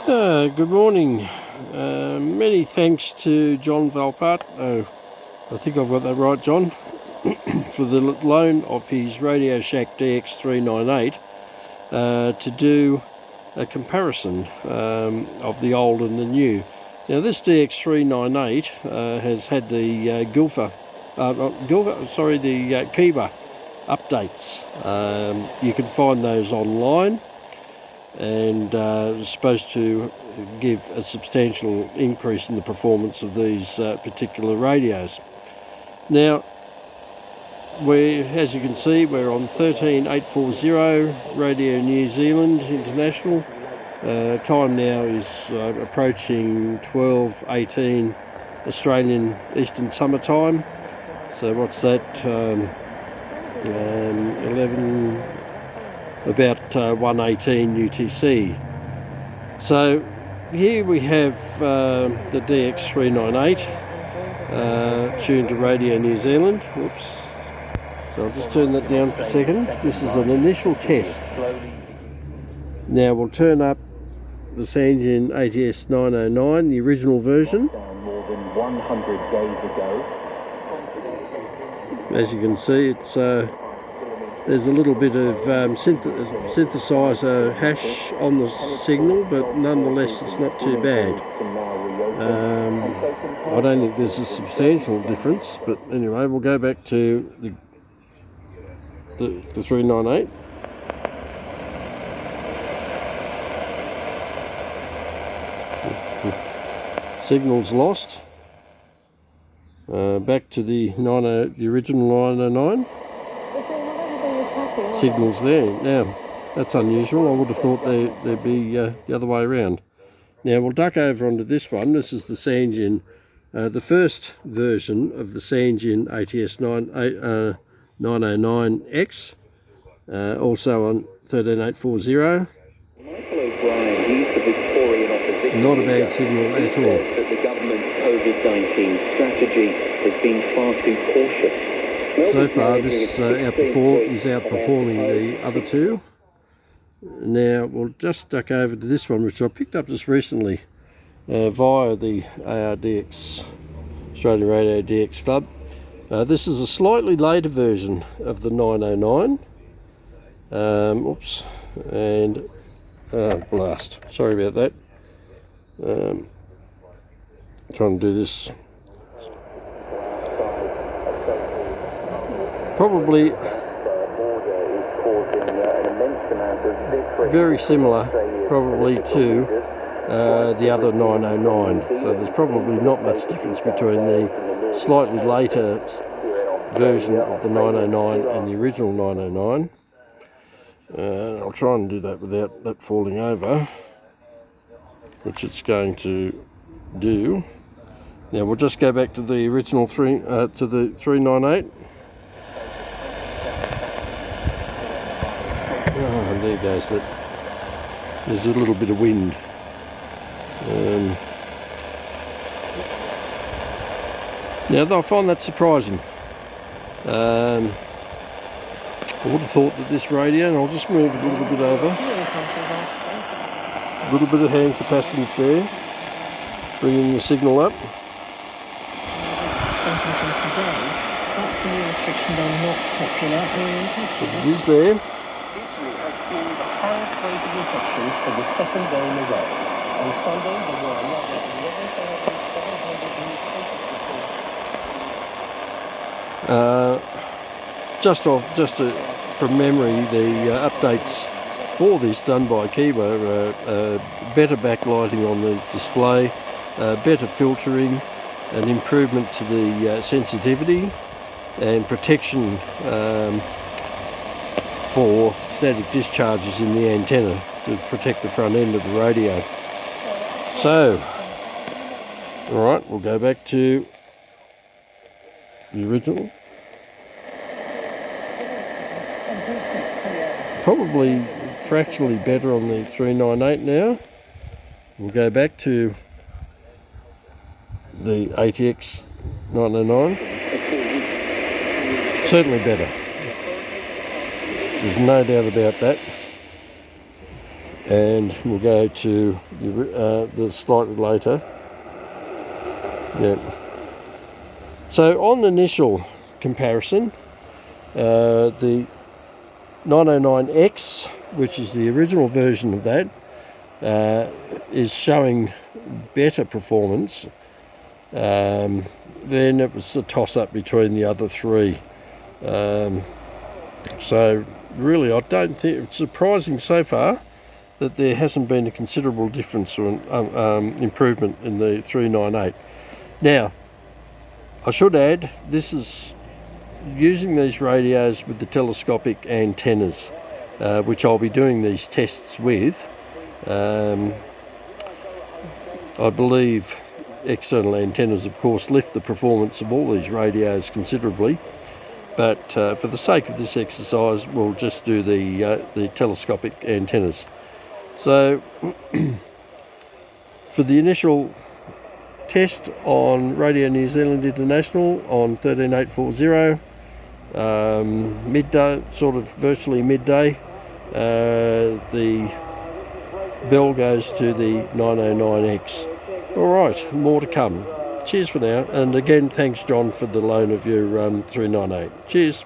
Good morning. Many thanks to John Volpato, I think I've got that right, John, for the loan of his Radio Shack DX398 to do a comparison of the old and the new. Now this DX398 has had the Kiba updates. You can find those online, and it's supposed to give a substantial increase in the performance of these particular radios. Now, as you can see, we're on 13840 Radio New Zealand International. Time now is approaching 12:18 Australian Eastern Summer Time. So what's that? 11. About 1:18 UTC. So here we have the DX398 tuned to Radio New Zealand. Whoops. So I'll just turn that down for a second. This is an initial test. Now we'll turn up the Sangean ATS-909, the original version. More than 100 days ago. As you can see, it's there's a little bit of synthesizer hash on the signal, but nonetheless it's not too bad. I don't think there's a substantial difference, but anyway, we'll go back to the 398. Signal's lost. Back to the original 909. Signals there. Now, that's unusual. I would have thought they'd be the other way around. Now, we'll duck over onto this one. This is the Sangean, the first version of the Sangean ATS-909X, also on 13840. Not a bad signal at all. That the government's COVID-19 strategy has been far too cautious. So far, this is outperforming the other two. Now, we'll just duck over to this one, which I picked up just recently via the ARDX, Australian Radio DX Club. This is a slightly later version of the 909. Oops, and blast. Sorry about that. Trying to do this. Probably very similar, probably to the other 909. So there's probably not much difference between the slightly later version of the 909 and the original 909. I'll try and do that without that falling over, which it's going to do. Now we'll just go back to the original 398. Oh, there goes that. There's a little bit of wind. Now I find that surprising. I would have thought that this radio, and I'll just move it a little bit over. A little bit of hand capacitance there, bringing the signal up. But it is there. From memory, the updates for this done by Kiba better backlighting on the display, better filtering, an improvement to the sensitivity and protection for static discharges in the antenna to protect the front end of the radio. So, alright, we'll go back to the original. Probably fractionally better on the 398 now. We'll go back to the ATX-909. Certainly better. There's no doubt about that. And we'll go to the slightly later. Yeah. So on initial comparison, the 909X, which is the original version of that, is showing better performance. Then it was a toss-up between the other three. So really, I don't think it's surprising so far that there hasn't been a considerable difference or improvement in the 398. Now, I should add, this is using these radios with the telescopic antennas, which I'll be doing these tests with. I believe external antennas, of course, lift the performance of all these radios considerably. But for the sake of this exercise, we'll just do the telescopic antennas. So for the initial test on Radio New Zealand International on 13840, midday, sort of virtually midday, the bell goes to the 909X. All right, more to come. Cheers for now, and again, thanks John for the loan of your 398. Cheers.